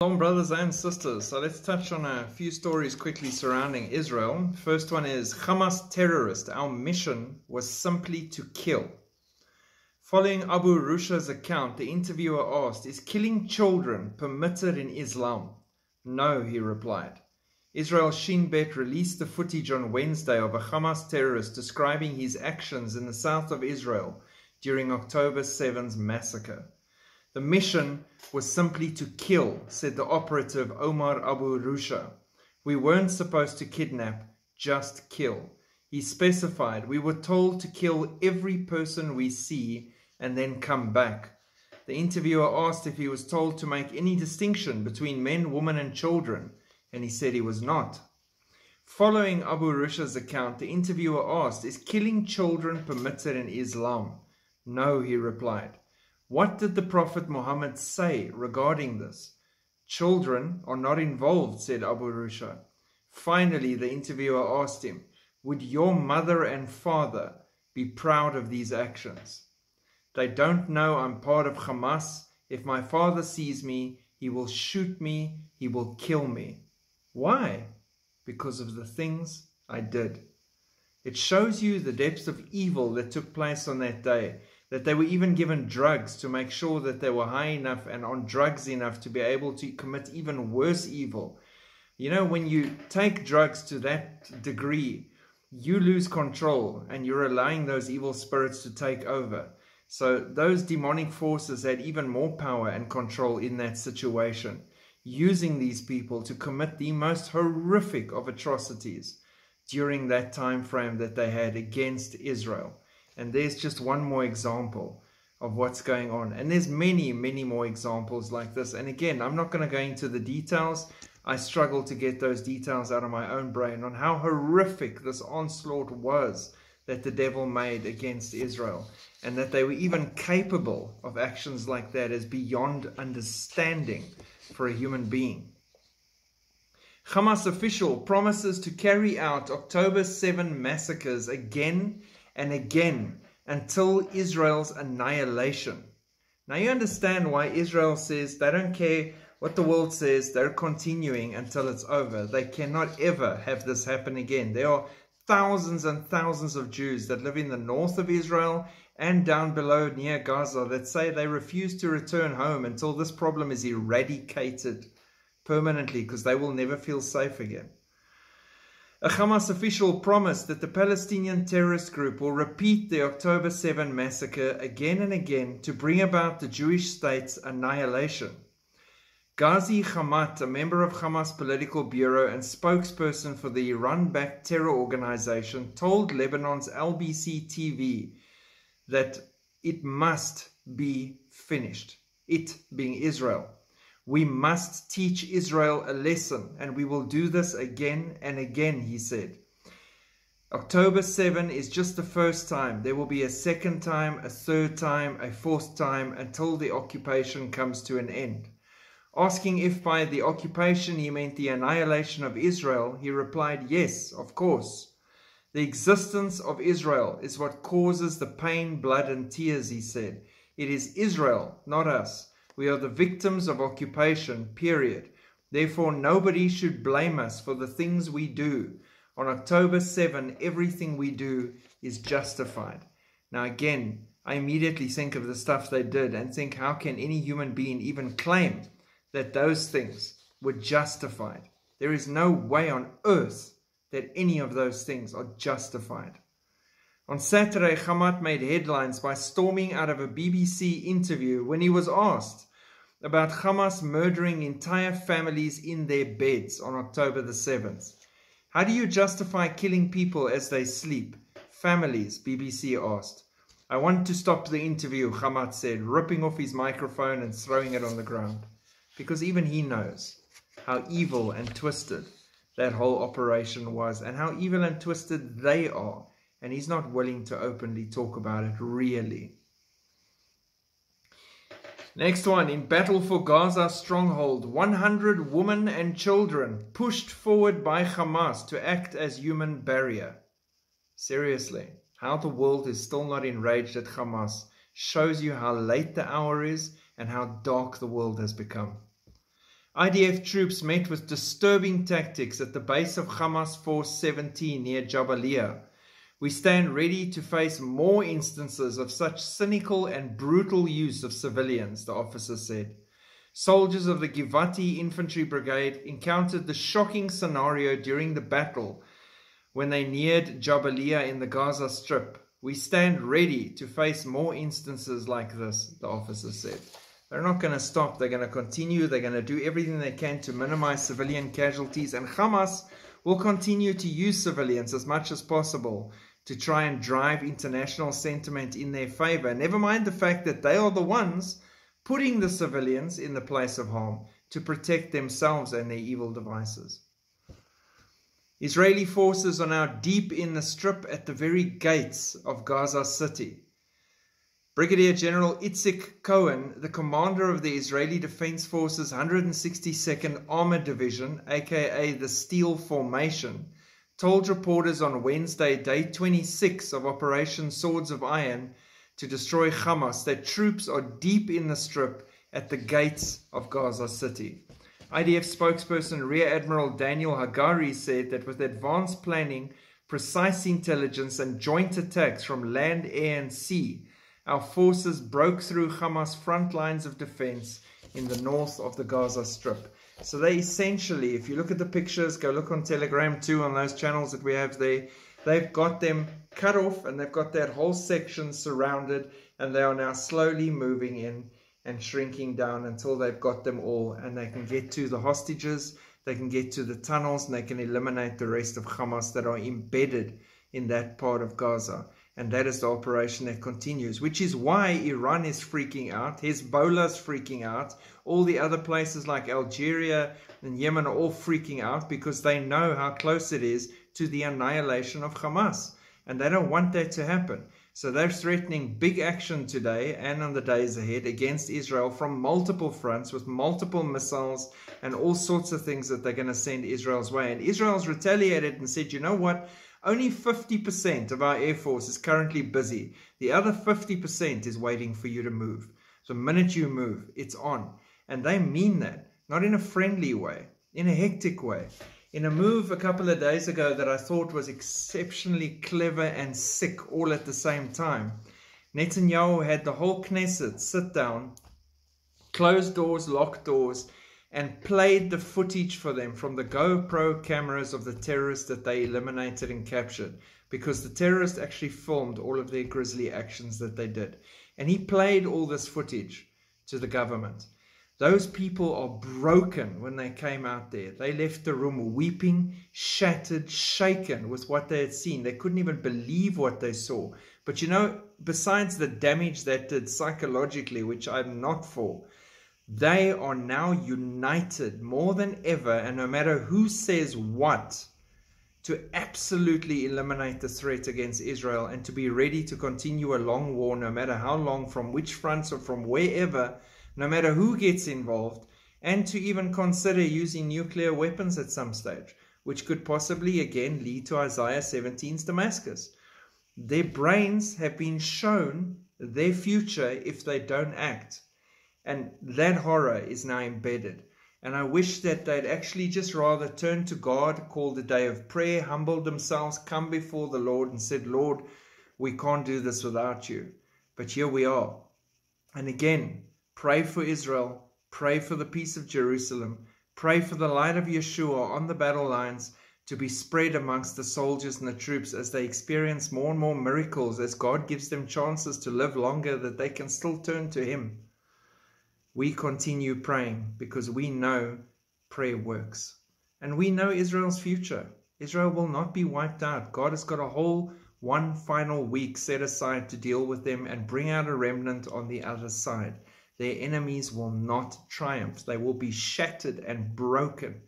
Shalom, brothers and sisters. So let's touch on a few stories quickly surrounding Israel. First one is Hamas terrorist. Our mission was simply to kill. Following Abu Rusha's account, the interviewer asked, "Is killing children permitted in Islam?" "No," he replied. Israel's Shin Bet released the footage on Wednesday of a Hamas terrorist describing his actions in the south of Israel during October 7's massacre. "The mission was simply to kill," said the operative Omar Abu Rusha. "We weren't supposed to kidnap, just kill." He specified, "We were told to kill every person we see and then come back." The interviewer asked if he was told to make any distinction between men, women and children, and he said he was not. Following Abu Rusha's account, the interviewer asked, "Is killing children permitted in Islam?" "No," he replied. "What did the Prophet Muhammad say regarding this?" "Children are not involved," said Abu Rusha. Finally, the interviewer asked him, "Would your mother and father be proud of these actions?" "They don't know I'm part of Hamas. If my father sees me, he will shoot me, he will kill me." "Why?" "Because of the things I did." It shows you the depths of evil that took place on that day, that they were even given drugs to make sure that they were high enough and on drugs enough to be able to commit even worse evil. You know, when you take drugs to that degree, you lose control and you're allowing those evil spirits to take over. So those demonic forces had even more power and control in that situation, using these people to commit the most horrific of atrocities during that time frame that they had against Israel. And there's just one more example of what's going on. And there's many, many more examples like this. And again, I'm not going to go into the details. I struggle to get those details out of my own brain on how horrific this onslaught was that the devil made against Israel. And that they were even capable of actions like that is beyond understanding for a human being. Hamas official promises to carry out October 7 massacres again and again until Israel's annihilation. Now you understand why Israel says they don't care what the world says, they're continuing until it's over. They cannot ever have this happen again. There are thousands and thousands of Jews that live in the north of Israel and down below near Gaza that say they refuse to return home until this problem is eradicated permanently, because they will never feel safe again. A Hamas official promised that the Palestinian terrorist group will repeat the October 7 massacre again and again to bring about the Jewish state's annihilation. Ghazi Hamad, a member of Hamas political bureau and spokesperson for the Iran-backed terror organization, told Lebanon's LBC TV that it must be finished. It being Israel. "We must teach Israel a lesson, and we will do this again and again," he said. October 7 is just the first time. There will be a second time, a third time, a fourth time, until the occupation comes to an end. Asking if by the occupation he meant the annihilation of Israel, he replied, "Yes, of course. The existence of Israel is what causes the pain, blood, and tears," he said. "It is Israel, not us. We are the victims of occupation, period. Therefore, nobody should blame us for the things we do. On October 7, everything we do is justified." Now again, I immediately think of the stuff they did and think, how can any human being even claim that those things were justified? There is no way on earth that any of those things are justified. On Saturday, Hamad made headlines by storming out of a BBC interview when he was asked about Hamas murdering entire families in their beds on October the 7th. "How do you justify killing people as they sleep? Families," BBC asked. "I want to stop the interview," Hamad said, ripping off his microphone and throwing it on the ground. Because even he knows how evil and twisted that whole operation was and how evil and twisted they are. And he's not willing to openly talk about it, really. Next one, in battle for Gaza stronghold, 100 women and children pushed forward by Hamas to act as human barrier. Seriously, how the world is still not enraged at Hamas shows you how late the hour is and how dark the world has become. IDF troops met with disturbing tactics at the base of Hamas Force 17 near Jabalia. We stand ready to face more instances of such cynical and brutal use of civilians, the officer said. Soldiers of the Givati Infantry Brigade encountered the shocking scenario during the battle when they neared Jabalia in the Gaza Strip. We stand ready to face more instances like this, the officer said. They're not going to stop. They're going to continue. They're going to do everything they can to minimize civilian casualties. And Hamas will continue to use civilians as much as possible to try and drive international sentiment in their favor. Never mind the fact that they are the ones putting the civilians in the place of harm to protect themselves and their evil devices. Israeli forces are now deep in the strip at the very gates of Gaza City. Brigadier General J.C.O.M.E.S, the commander of the Israeli Defense Forces 162nd Armored Division, aka the Steel Formation, told reporters on Wednesday, day 26 of Operation Swords of Iron, to destroy Hamas, that troops are deep in the strip at the gates of Gaza City. IDF spokesperson Rear Admiral Daniel Hagari said that with advanced planning, precise intelligence and joint attacks from land, air and sea, our forces broke through Hamas' front lines of defense in the north of the Gaza Strip. So they essentially, if you look at the pictures, go look on Telegram too, on those channels that we have there, they've got them cut off and they've got that whole section surrounded, and they are now slowly moving in and shrinking down until they've got them all, and they can get to the hostages, they can get to the tunnels, and they can eliminate the rest of Hamas that are embedded in that part of Gaza. And that is the operation that continues, which is why Iran is freaking out, Hezbollah is freaking out, all the other places like Algeria and Yemen are all freaking out because they know how close it is to the annihilation of Hamas. And they don't want that to happen. So they're threatening big action today and on the days ahead against Israel from multiple fronts with multiple missiles and all sorts of things that they're going to send Israel's way. And Israel's retaliated and said, you know what? Only 50% of our Air Force is currently busy. The other 50% is waiting for you to move. So the minute you move, it's on. And they mean that, not in a friendly way, in a hectic way. In a move a couple of days ago that I thought was exceptionally clever and sick all at the same time, Netanyahu had the whole Knesset sit down, closed doors, locked doors, and played the footage for them from the GoPro cameras of the terrorists that they eliminated and captured, because the terrorists actually filmed all of their grisly actions that they did. And he played all this footage to the government. Those people are broken when they came out there. They left the room weeping, shattered, shaken with what they had seen. They couldn't even believe what they saw. But you know, besides the damage that did psychologically, which I'm not for, they are now united more than ever, and no matter who says what, to absolutely eliminate the threat against Israel and to be ready to continue a long war, no matter how long, from which fronts or from wherever, no matter who gets involved, and to even consider using nuclear weapons at some stage, which could possibly again lead to Isaiah 17's Damascus. Their brains have been shown their future if they don't act. And that horror is now embedded. And I wish that they'd actually just rather turn to God, called a day of prayer, humbled themselves, come before the Lord and said, Lord, we can't do this without you. But here we are. And again, pray for Israel, pray for the peace of Jerusalem, pray for the light of Yeshua on the battle lines to be spread amongst the soldiers and the troops as they experience more and more miracles, as God gives them chances to live longer, that they can still turn to Him. We continue praying because we know prayer works. And we know Israel's future. Israel will not be wiped out. God has got a whole one final week set aside to deal with them and bring out a remnant on the other side. Their enemies will not triumph. They will be shattered and broken.